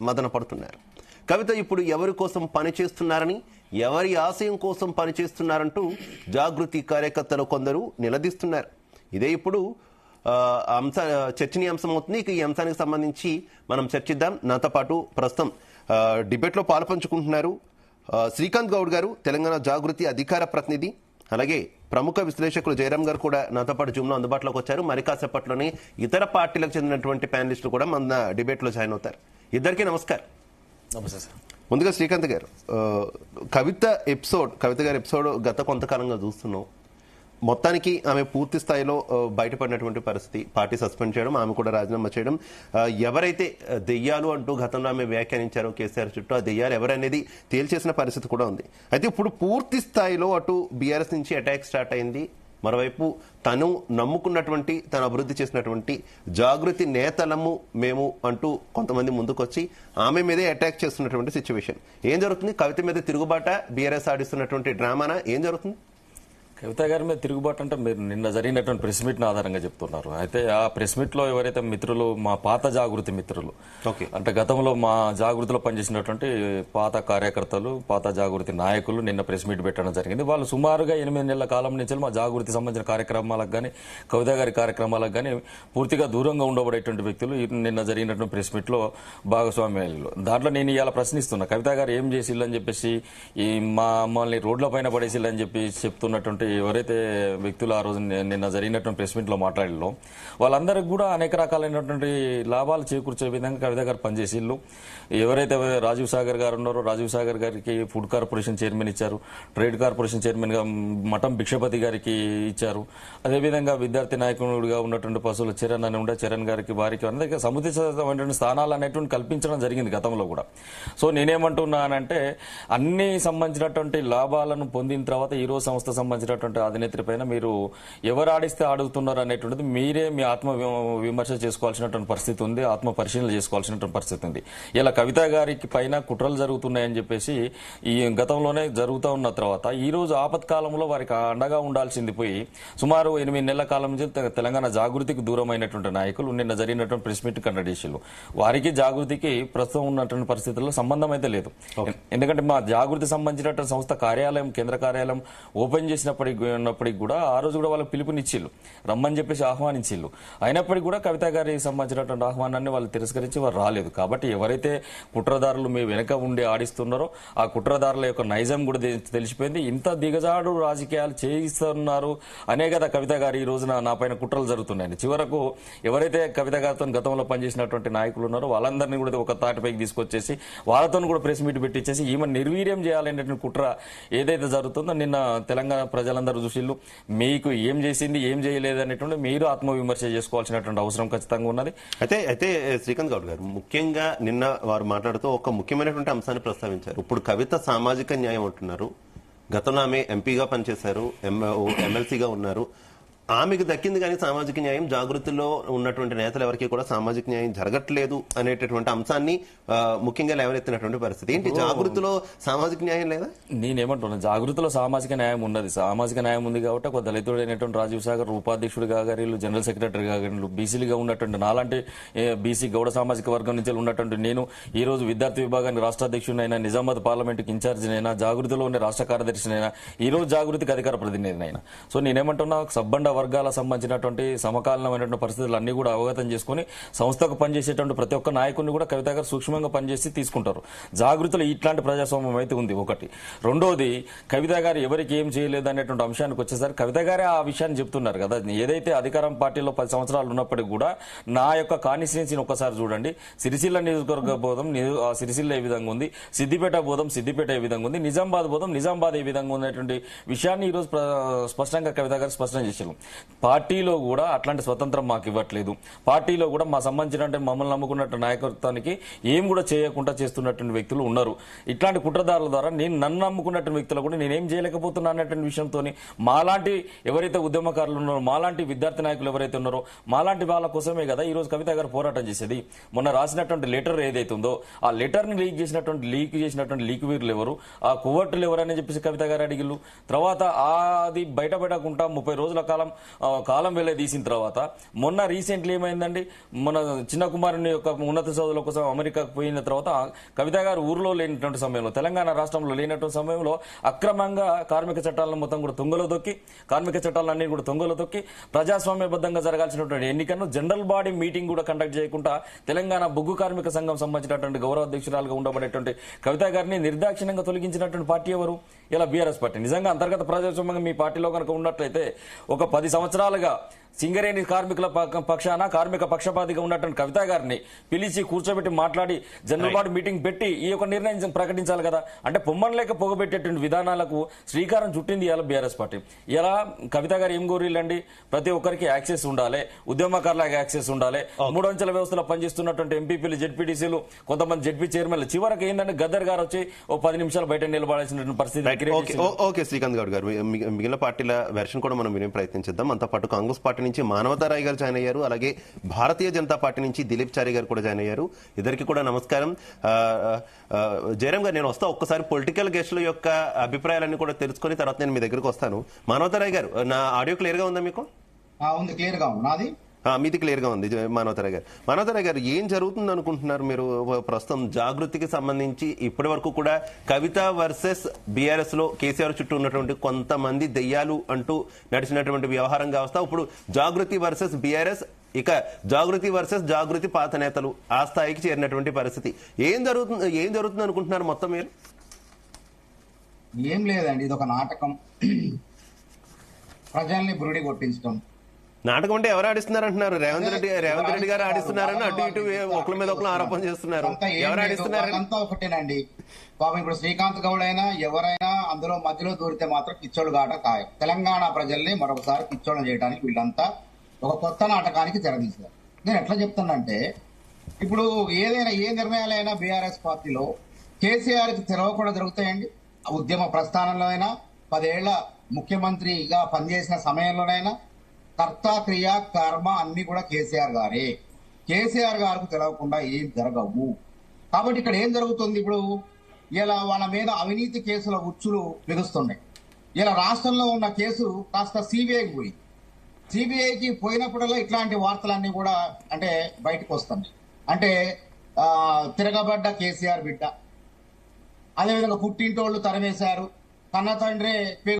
మదన పడుతున్నారు. కవిత ఇప్పుడు ఎవరి కోసం పనిచేస్తున్నారని, ఎవరి ఆశయం కోసం పనిచేస్తున్నారంటూ జాగృతి కార్యకర్తలు కొందరు నిలదీస్తున్నారు. ఇదే ఇప్పుడు చర్చనీయాంశం అవుతుంది. ఇక ఈ అంశానికి సంబంధించి మనం చర్చిద్దాం. నాతో పాటు ప్రస్తుతం డిబేట్లో పాల్పంచుకుంటున్నారు శ్రీకాంత్ గౌడ్ గారు, తెలంగాణ జాగృతి అధికార ప్రతినిధి. అలాగే ప్రముఖ విశ్లేషకులు జయరాం గారు కూడా నాతో పాటు జూమ్లో అందుబాటులోకి వచ్చారు. మరి కాసేపట్లోనే ఇతర పార్టీలకు చెందినటువంటి ప్యానలిస్టులు కూడా మన డిబేట్లో జాయిన్ అవుతారు. ఇద్దరికీ నమస్కారం. నమస్తే సార్. ముందుగా శ్రీకాంత్ గారు, కవిత గారి ఎపిసోడ్ గత కొంతకాలంగా చూస్తున్నాం. మొత్తానికి ఆమె పూర్తి స్థాయిలో బయటపడినటువంటి పరిస్థితి, పార్టీ సస్పెండ్ చేయడం, ఆమె కూడా రాజీనామా చేయడం. ఎవరైతే దెయ్యాలు అంటూ గతంలో ఆమె వ్యాఖ్యానించారో కేసీఆర్ చుట్టూ, ఆ దెయ్యాలు ఎవరనేది తేల్చేసిన పరిస్థితి కూడా ఉంది. అయితే ఇప్పుడు పూర్తి స్థాయిలో అటు బీఆర్ఎస్ నుంచి అటాక్ స్టార్ట్ అయింది. మరోవైపు తను నమ్ముకున్నటువంటి, తను అభివృద్ధి చేసినటువంటి జాగృతి నేతలము మేము అంటూ కొంతమంది ముందుకొచ్చి ఆమె మీదే అటాక్ చేస్తున్నటువంటి సిచ్యువేషన్. ఏం జరుగుతుంది? కవిత మీద తిరుగుబాట, బీఆర్ఎస్ ఆడిస్తున్నటువంటి డ్రామానా, ఏం జరుగుతుంది? కవిత గారి మీద తిరుగుబాటు అంటే మీరు నిన్న జరిగినటువంటి ప్రెస్ మీట్ ఆధారంగా చెప్తున్నారు. అయితే ఆ ప్రెస్ మీట్ లో ఎవరైతే మిత్రులు, మా పాత జాగృతి మిత్రులు, అంటే గతంలో మా జాగృతిలో పనిచేసినటువంటి పాత కార్యకర్తలు, పాత జాగృతి నాయకులు నిన్న ప్రెస్ మీట్ పెట్టడం జరిగింది. వాళ్ళు సుమారుగా 8 నెలల కాలం నుంచి మా జాగృతి సంబంధించిన కార్యక్రమాలకు కానీ, కవిత గారి కార్యక్రమాలకు కానీ పూర్తిగా దూరంగా ఉండబడేటువంటి వ్యక్తులు నిన్న జరిగినటువంటి ప్రెస్ మీట్ లో భాగస్వామ్యాలు. దాంట్లో నేను ఇవాళ ప్రశ్నిస్తున్నా, కవిత గారు ఏం చేసిల్లని చెప్పేసి, ఈ మమ్మల్ని రోడ్ల పైన పడేసిల్లని చెప్పి చెప్తున్నటువంటి ఎవరైతే వ్యక్తులు ఆ రోజు నిన్న జరిగినటువంటి ప్రెస్ మీట్ లో మాట్లాడిలో, వాళ్ళందరికీ కూడా అనేక రకాలైనటువంటి లాభాలు చేకూర్చే విధంగా కవిత గారు పనిచేసిళ్ళు. ఎవరైతే రాజీవ్ సాగర్ గారు ఉన్నారో, రాజీవ్ సాగర్ గారికి ఫుడ్ కార్పొరేషన్ చైర్మన్ ఇచ్చారు, ట్రేడ్ కార్పొరేషన్ చైర్మన్ గా మఠం భిక్షపతి గారికి ఇచ్చారు. అదేవిధంగా విద్యార్థి నాయకుడిగా ఉన్నటువంటి పశువుల చరణ్ అని ఉండే చరణ్ గారికి, వారికి అందరికీ సముచితమైనటువంటి స్థానాలు అనేటువంటి కల్పించడం జరిగింది గతంలో కూడా. సో నేనేమంటున్నానంటే, అన్ని సంబంధించినటువంటి లాభాలను పొందిన తర్వాత ఈ రోజు సంస్థ సంబంధించిన అధినేత్రి పైన మీరు ఎవరు ఆడిస్తే ఆడుతున్నారు అనేటువంటిది మీరే మీ ఆత్మ విమర్శ చేసుకోవాల్సినటువంటి పరిస్థితి ఉంది, ఆత్మ పరిశీలన చేసుకోవాల్సినటువంటి పరిస్థితి ఉంది. ఇలా కవిత గారికి పైన కుట్రలు జరుగుతున్నాయని చెప్పేసి ఈ గతంలోనే జరుగుతూ ఉన్న తర్వాత ఈ రోజు ఆపత్కాలంలో వారికి అండగా ఉండాల్సింది పోయి సుమారు 8 నెలల కాలం నుంచి తెలంగాణ జాగృతికి దూరమైనటువంటి నాయకులు నిన్న జరిగినటువంటి ప్రెస్ మీట్ కండక్ట్ చేసిళ్ళు. వారికి జాగృతికి ప్రస్తుతం ఉన్నటువంటి పరిస్థితుల్లో సంబంధం అయితే లేదు. ఎందుకంటే మా జాగృతి సంబంధించినటువంటి సంస్థ కార్యాలయం, కేంద్ర కార్యాలయం ఓపెన్ చేసినప్పటికీ కూడా ఆ రోజు కూడా వాళ్ళకి పిలుపునిచ్చిళ్ళు, రమ్మని చెప్పేసి ఆహ్వానించిళ్ళు. అయినప్పటికీ కూడా కవిత గారికి సంబంధించినటువంటి ఆహ్వానాన్ని వాళ్ళు తిరస్కరించి వారు రాలేదు. కాబట్టి ఎవరైతే కుట్రదారులు మీ వెనక ఉండి ఆడిస్తున్నారో ఆ కుట్రదారుల యొక్క నైజం కూడా తెలిసిపోయింది. ఇంత దిగజాడు రాజకీయాలు చేయిస్తున్నారు అనే కదా కవిత గారు ఈ రోజున నా పైన కుట్రలు జరుగుతున్నాయని. చివరకు ఎవరైతే కవిత గారితో గతంలో పనిచేసినటువంటి నాయకులు ఉన్నారో వాళ్ళందరినీ కూడా ఒక తాటిపైకి తీసుకొచ్చేసి వాళ్ళతో కూడా ప్రెస్ మీట్ పెట్టించేసి ఈమె నిర్వీర్యం చేయాలనేటువంటి కుట్ర ఏదైతే జరుగుతుందో నిన్న తెలంగాణ ప్రజలందరూ చూసిళ్ళు. మీకు ఏం చేసింది, ఏం చేయలేదు అనేటువంటి మీరు ఆత్మవిమర్శ చేసుకోవాల్సినటువంటి అవసరం ఖచ్చితంగా ఉన్నది. అయితే శ్రీకాంత్ గౌడ్ గారు, ముఖ్యంగా నిన్న వారు మాట్లాడుతూ ఒక ముఖ్యమైనటువంటి అంశాన్ని ప్రస్తావించారు. ఇప్పుడు కవిత సామాజిక న్యాయం అంటున్నారు. గతంలో ఆమె ఎంపీగా పనిచేశారు, ఎమ్మెల్సీగా ఉన్నారు. ఆమెకు దక్కింది కానీ సామాజిక న్యాయం, జాగృతిలో ఉన్నటువంటి నేతలు ఎవరికి కూడా సామాజిక న్యాయం జరగట్లేదు అనేటటువంటి అంశాన్ని ముఖ్యంగా లేవనెత్తినటువంటి పరిస్థితి. ఏంటి జాగృతిలో సామాజిక న్యాయం లేదా? నేనేమంటున్నాను, జాగృతిలో సామాజిక న్యాయం ఉన్నది. సామాజిక న్యాయం ఉంది కాబట్టి ఒక దళితుడైనటువంటి రాజీవ్ సాగర్ ఉపాధ్యక్షుడు కాగరీలు, జనరల్ సెక్రటరీ కాగరీలు, బీసీలుగా ఉన్నటువంటి నాలాంటి బీసీ గౌడ సామాజిక వర్గం నుంచి ఉన్నటువంటి నేను ఈ రోజు విద్యార్థి విభాగానికి రాష్ట్ర అధ్యక్షుడినైనా, నిజామాబాద్ పార్లమెంట్కి ఇన్ఛార్జినైనా, జాగృతిలో ఉండే రాష్ట్ర కార్యదర్శినైనా, ఈ రోజు జాగృతికి అధికార ప్రతినిధినైనా. సో నేనేమంటున్నా, సబ్బండ వర్గాల సంబంధించినటువంటి సమకాలీనమైనటువంటి పరిస్థితులు అన్ని కూడా అవగతం చేసుకుని సంస్థకు పనిచేసేటువంటి ప్రతి ఒక్క నాయకుడిని కూడా కవిత గారు సూక్ష్మంగా పనిచేసి తీసుకుంటారు. జాగృతిలో ఇట్లాంటి ప్రజాస్వామ్యం అయితే ఉంది ఒకటి. రెండోది, కవిత గారు ఎవరికి ఏం చేయలేదు అనేటువంటి అంశానికి వచ్చేసరికి కవిత గారే ఆ విషయాన్ని చెప్తున్నారు కదా. ఏదైతే అధికారం పార్టీలో 10 సంవత్సరాలు ఉన్నప్పటికీ కూడా నా యొక్క కాన్స్టిట్యుయెన్సీని ఒక్కసారి చూడండి. సిరిసిల్ల నియోజకవర్గ బోధం సిరిసిల్ల ఏ విధంగా ఉంది, సిద్దిపేట బోధం సిద్దిపేట ఏ విధంగా ఉంది, నిజామాబాద్ బోధం నిజామాబాద్ ఏ విధంగా ఉన్నటువంటి విషయాన్ని ఈ రోజు స్పష్టంగా కవిత గారు స్పష్టం చేశారు. పార్టీలో కూడా అట్లాంటి స్వతంత్రం మాకు ఇవ్వట్లేదు. పార్టీలో కూడా మా సంబంధించిన మమ్మల్ని నమ్ముకున్నట్టు నాయకత్వానికి ఏం కూడా చేయకుండా చేస్తున్నటువంటి వ్యక్తులు ఉన్నారు. ఇట్లాంటి కుట్రదారుల ద్వారా నన్ను నమ్ముకున్నటువంటి వ్యక్తులు కూడా నేనేం చేయలేకపోతున్నా అన్నటువంటి విషయంతో మాలాంటి ఎవరైతే ఉద్యమకారులు ఉన్నారో, మాలాంటి విద్యార్థి నాయకులు ఎవరైతే ఉన్నారో, మాలాంటి వాళ్ళ కోసమే కదా ఈ రోజు కవిత గారు పోరాటం చేసేది. మొన్న రాసినటువంటి లెటర్ ఏదైతే ఉందో ఆ లెటర్ ని లీక్ చేసినటువంటి లీక్ వీరులు ఎవరు, ఆ కువ్వట్టులు ఎవరని చెప్పేసి కవిత గారు అడిగిళ్ళు. తర్వాత అది బయటపడకుండా 30 రోజుల కాలం కాలం వెళ్ళే తీసిన తర్వాత మొన్న రీసెంట్లీ ఏమైందండి, మన చిన్న కుమారుని యొక్క ఉన్నత చదువుల కోసం అమెరికాకు పోయిన తర్వాత కవిత గారు ఊర్లో లేనటువంటి సమయంలో, తెలంగాణ రాష్ట్రంలో లేనటువంటి సమయంలో అక్రమంగా కార్మిక చట్టాలను మొత్తం కూడా తుంగలో తొక్కి, కార్మిక చట్టాలన్నీ కూడా తుంగలో తొక్కి ప్రజాస్వామ్యబద్ధంగా జరగాల్సినటువంటి ఎన్నికను జనరల్ బాడీ మీటింగ్ కూడా కండక్ట్ చేయకుండా తెలంగాణ బొగ్గు కార్మిక సంఘం సంబంధించినటువంటి గౌరవ అధ్యక్షురాలుగా ఉండబడేటువంటి కవిత గారిని నిర్దాక్షిణ్యంగా తొలగించినటువంటి పార్టీ ఎవరు? ఇలా బీఆర్ఎస్ పార్టీ. నిజంగా అంతర్గత ప్రజాస్వామ్యంగా మీ పార్టీలో కనుక ఉన్నట్లయితే ఒక 10 సంవత్సరాలుగా సింగరేణి కార్మికుల పక్షాన కార్మిక పక్షపాతిగా ఉన్నటువంటి కవిత గారిని పిలిచి కూర్చోబెట్టి మాట్లాడి జనరల్ బాడీ మీటింగ్ పెట్టి ఈ యొక్క నిర్ణయం ప్రకటించాలి కదా. అంటే పొమ్మన్ లేక పొగబెట్టేటువంటి విధానాలకు శ్రీకారం చుట్టింది ఇలా బీఆర్ఎస్ పార్టీ. ఇలా కవిత గారు ఏం కోరిల్లండి, ప్రతి ఒక్కరికి యాక్సెస్ ఉండాలి, ఉద్యమకారులకు యాక్సెస్ ఉండాలి, 3 అంచెల వ్యవస్థలో పనిచేస్తున్నటువంటి ఎంపీపీలు, జెడ్పీటీసీలు, కొంతమంది జెడ్పీ చైర్మన్లు, చివరికి ఏంటంటే గద్దర్ గారు వచ్చి ఓ 10 నిమిషాలు బయట నిలబడాల్సిన పరిస్థితి. ఓకే శ్రీకాంత్ గౌడ్ గారు, మిగిలిన పార్టీల వెర్షన్ కూడా మనం వినే ప్రయత్నించేద్దాం. అంతా పాటు కాంగ్రెస్ పార్టీ నుంచి మానవతారాయ్ గారు జాయిన్ అయ్యారు, అలాగే భారతీయ జనతా పార్టీ నుంచి దిలీప్ చారి గారు కూడా జాయిన్ అయ్యారు. ఇద్దరికి కూడా నమస్కారం. జయరామ్ గారు, నేను వస్తా ఒక్కసారి పొలిటికల్ గెస్టుల యొక్క అభిప్రాయాలన్నీ కూడా తెలుసుకుని తర్వాత నేను మీ దగ్గరకు వస్తాను. మానవతారాయ్ గారు, నా ఆడియో క్లియర్ గా ఉందా మీకు? ఉంది, క్లియర్ గా ఉంది. నాది మీది క్లియర్ గా ఉంది. మానవతారాయ్ గారు, మానవతారాయ్ గారు, ఏం జరుగుతుంది అనుకుంటున్నారు మీరు? ప్రస్తుతం జాగృతికి సంబంధించి ఇప్పటి వరకు కూడా కవిత వర్సెస్ బీఆర్ఎస్ లో కేసీఆర్ చుట్టూ ఉన్నటువంటి కొంతమంది దెయ్యాలు అంటూ నడిచినటువంటి వ్యవహారం కావస్తా, ఇప్పుడు జాగృతి వర్సెస్ బీఆర్ఎస్, ఇక జాగృతి వర్సెస్ జాగృతి పాత నేతలు ఆ స్థాయికి చేరినటువంటి పరిస్థితి. ఏం జరుగుతుంది అనుకుంటున్నారు మొత్తం మీరు? ఏం లేదండి, ఇది ఒక నాటకం. ప్రజల్ని బురిడి కొట్టించడం. నాటకం అంటే ఎవరు ఆడిస్తున్నారు అంటున్నారు? రేవంత్ రెడ్డి గారు ఆడిస్తున్నారని అటు ఇటు ఒకరి మీద ఒకరు ఆరోపణ చేస్తున్నారు. ఎవరు ఆడిస్తున్నారు? అంతా ఒకటేనండి పాపం. ఇప్పుడు శ్రీకాంత్ గౌడ్ అయినా ఎవరైనా అందులో మధ్యలో దూరితే మాత్రం పిచ్చోళ్ళు గాట ఖాయం. తెలంగాణ ప్రజల్ని మరొకసారి పిచ్చోళ్ళని చేయడానికి వీళ్ళంతా ఒక కొత్త నాటకానికి తెరదీశారు. నేను ఎట్లా చెప్తానంటే, ఇప్పుడు ఏదైనా ఏ నిర్ణయాలైనా బీఆర్ఎస్ పార్టీలో కేసీఆర్ కి తెలవకుండా జరుగుతాయండి. ఉద్యమ ప్రస్థానంలో అయినా, 10 ఏళ్ల ముఖ్యమంత్రిగా పనిచేసిన సమయంలోనైనా కర్త, క్రియ, కర్మ అన్ని కూడా కేసీఆర్ గారే. కేసీఆర్ గారికి తెలవకుండా ఏం జరగవు. కాబట్టి ఇక్కడ ఏం జరుగుతుంది, ఇప్పుడు ఇలా వాళ్ళ మీద అవినీతి కేసుల ఉచ్చులు బిగుస్తున్నాయి. ఇలా రాష్ట్రంలో ఉన్న కేసు కాస్త సిబిఐకి పోయి, సిబిఐకి పోయినప్పుడల్లా ఇట్లాంటి వార్తలన్నీ కూడా అంటే బయటకు వస్తున్నాయి. అంటే తిరగబడ్డ కేసీఆర్ బిడ్డ, అదేవిధంగా పుట్టింటోళ్లు తరిమేశారు, కన్న తండ్రే